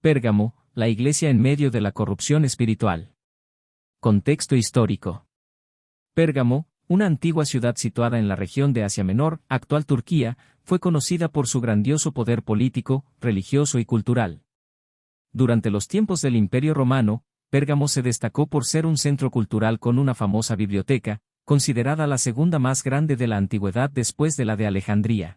Pérgamo, la iglesia en medio de la corrupción espiritual. Contexto histórico. Pérgamo, una antigua ciudad situada en la región de Asia Menor, actual Turquía, fue conocida por su grandioso poder político, religioso y cultural. Durante los tiempos del Imperio Romano, Pérgamo se destacó por ser un centro cultural con una famosa biblioteca, considerada la segunda más grande de la antigüedad después de la de Alejandría.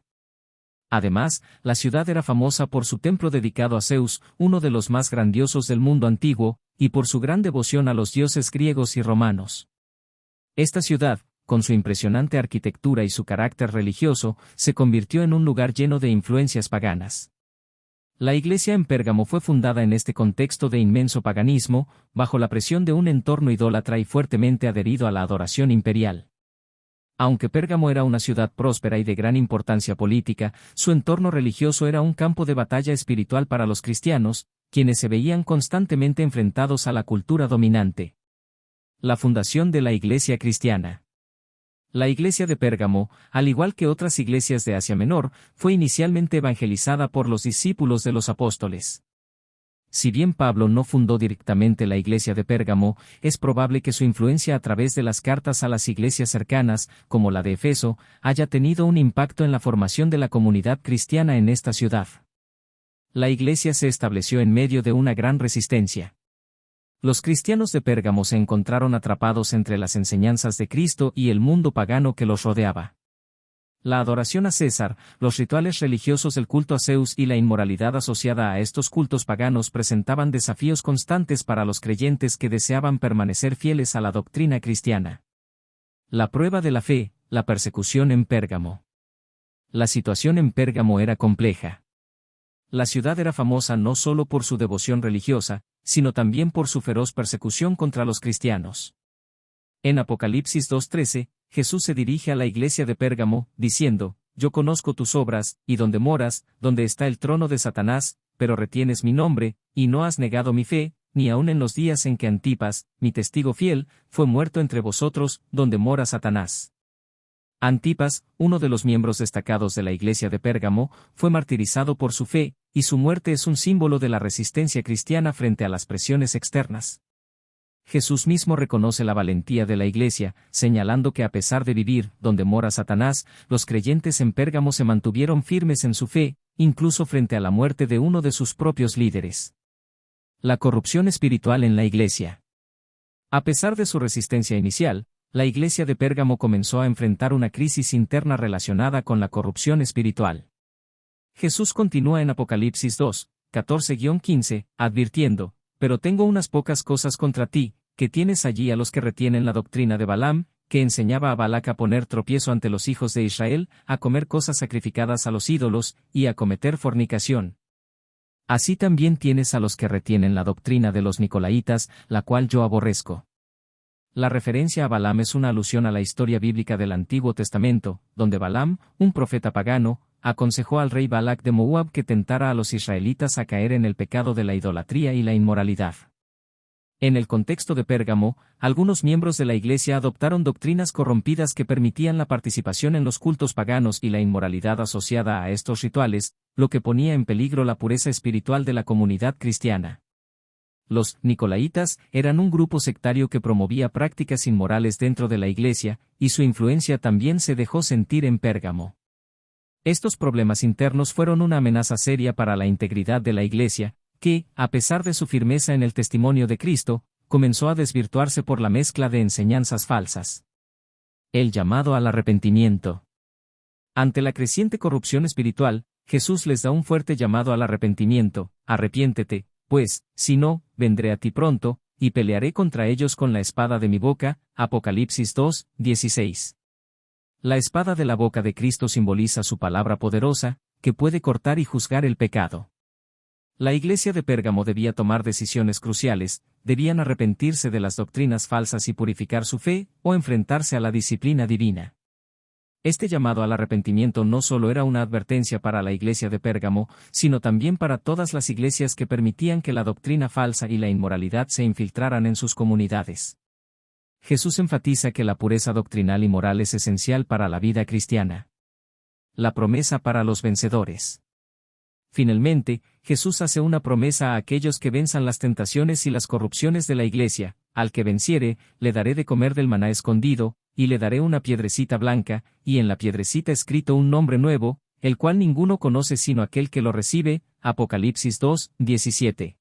Además, la ciudad era famosa por su templo dedicado a Zeus, uno de los más grandiosos del mundo antiguo, y por su gran devoción a los dioses griegos y romanos. Esta ciudad, con su impresionante arquitectura y su carácter religioso, se convirtió en un lugar lleno de influencias paganas. La iglesia en Pérgamo fue fundada en este contexto de inmenso paganismo, bajo la presión de un entorno idólatra y fuertemente adherido a la adoración imperial. Aunque Pérgamo era una ciudad próspera y de gran importancia política, su entorno religioso era un campo de batalla espiritual para los cristianos, quienes se veían constantemente enfrentados a la cultura dominante. La fundación de la Iglesia cristiana. La iglesia de Pérgamo, al igual que otras iglesias de Asia Menor, fue inicialmente evangelizada por los discípulos de los apóstoles. Si bien Pablo no fundó directamente la iglesia de Pérgamo, es probable que su influencia a través de las cartas a las iglesias cercanas, como la de Efeso, haya tenido un impacto en la formación de la comunidad cristiana en esta ciudad. La iglesia se estableció en medio de una gran resistencia. Los cristianos de Pérgamo se encontraron atrapados entre las enseñanzas de Cristo y el mundo pagano que los rodeaba. La adoración a César, los rituales religiosos del culto a Zeus y la inmoralidad asociada a estos cultos paganos presentaban desafíos constantes para los creyentes que deseaban permanecer fieles a la doctrina cristiana. La prueba de la fe, la persecución en Pérgamo. La situación en Pérgamo era compleja. La ciudad era famosa no solo por su devoción religiosa, sino también por su feroz persecución contra los cristianos. En Apocalipsis 2:13, Jesús se dirige a la iglesia de Pérgamo, diciendo: «Yo conozco tus obras, y donde moras, donde está el trono de Satanás, pero retienes mi nombre, y no has negado mi fe, ni aun en los días en que Antipas, mi testigo fiel, fue muerto entre vosotros, donde mora Satanás». Antipas, uno de los miembros destacados de la iglesia de Pérgamo, fue martirizado por su fe, y su muerte es un símbolo de la resistencia cristiana frente a las presiones externas. Jesús mismo reconoce la valentía de la iglesia, señalando que a pesar de vivir donde mora Satanás, los creyentes en Pérgamo se mantuvieron firmes en su fe, incluso frente a la muerte de uno de sus propios líderes. La corrupción espiritual en la iglesia. A pesar de su resistencia inicial, la iglesia de Pérgamo comenzó a enfrentar una crisis interna relacionada con la corrupción espiritual. Jesús continúa en Apocalipsis 2, 14-15, advirtiendo: «Pero tengo unas pocas cosas contra ti, que tienes allí a los que retienen la doctrina de Balaam, que enseñaba a Balac a poner tropiezo ante los hijos de Israel, a comer cosas sacrificadas a los ídolos, y a cometer fornicación. Así también tienes a los que retienen la doctrina de los Nicolaitas, la cual yo aborrezco». La referencia a Balaam es una alusión a la historia bíblica del Antiguo Testamento, donde Balaam, un profeta pagano, aconsejó al rey Balac de Moab que tentara a los israelitas a caer en el pecado de la idolatría y la inmoralidad. En el contexto de Pérgamo, algunos miembros de la iglesia adoptaron doctrinas corrompidas que permitían la participación en los cultos paganos y la inmoralidad asociada a estos rituales, lo que ponía en peligro la pureza espiritual de la comunidad cristiana. Los Nicolaitas eran un grupo sectario que promovía prácticas inmorales dentro de la iglesia, y su influencia también se dejó sentir en Pérgamo. Estos problemas internos fueron una amenaza seria para la integridad de la iglesia, que, a pesar de su firmeza en el testimonio de Cristo, comenzó a desvirtuarse por la mezcla de enseñanzas falsas. El llamado al arrepentimiento. Ante la creciente corrupción espiritual, Jesús les da un fuerte llamado al arrepentimiento: «Arrepiéntete, pues, si no, vendré a ti pronto, y pelearé contra ellos con la espada de mi boca». Apocalipsis 2, 16. La espada de la boca de Cristo simboliza su palabra poderosa, que puede cortar y juzgar el pecado. La iglesia de Pérgamo debía tomar decisiones cruciales: debían arrepentirse de las doctrinas falsas y purificar su fe, o enfrentarse a la disciplina divina. Este llamado al arrepentimiento no solo era una advertencia para la iglesia de Pérgamo, sino también para todas las iglesias que permitían que la doctrina falsa y la inmoralidad se infiltraran en sus comunidades. Jesús enfatiza que la pureza doctrinal y moral es esencial para la vida cristiana. La promesa para los vencedores. Finalmente, Jesús hace una promesa a aquellos que venzan las tentaciones y las corrupciones de la Iglesia: al que venciere, le daré de comer del maná escondido, y le daré una piedrecita blanca, y en la piedrecita escrito un nombre nuevo, el cual ninguno conoce sino aquel que lo recibe. Apocalipsis 2, 17.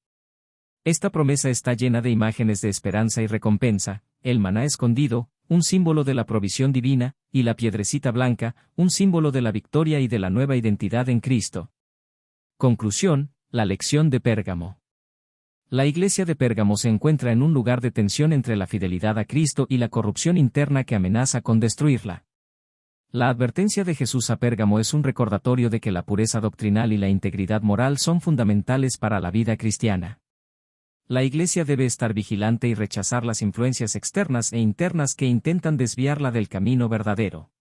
Esta promesa está llena de imágenes de esperanza y recompensa: el maná escondido, un símbolo de la provisión divina, y la piedrecita blanca, un símbolo de la victoria y de la nueva identidad en Cristo. Conclusión: la lección de Pérgamo. La iglesia de Pérgamo se encuentra en un lugar de tensión entre la fidelidad a Cristo y la corrupción interna que amenaza con destruirla. La advertencia de Jesús a Pérgamo es un recordatorio de que la pureza doctrinal y la integridad moral son fundamentales para la vida cristiana. La iglesia debe estar vigilante y rechazar las influencias externas e internas que intentan desviarla del camino verdadero.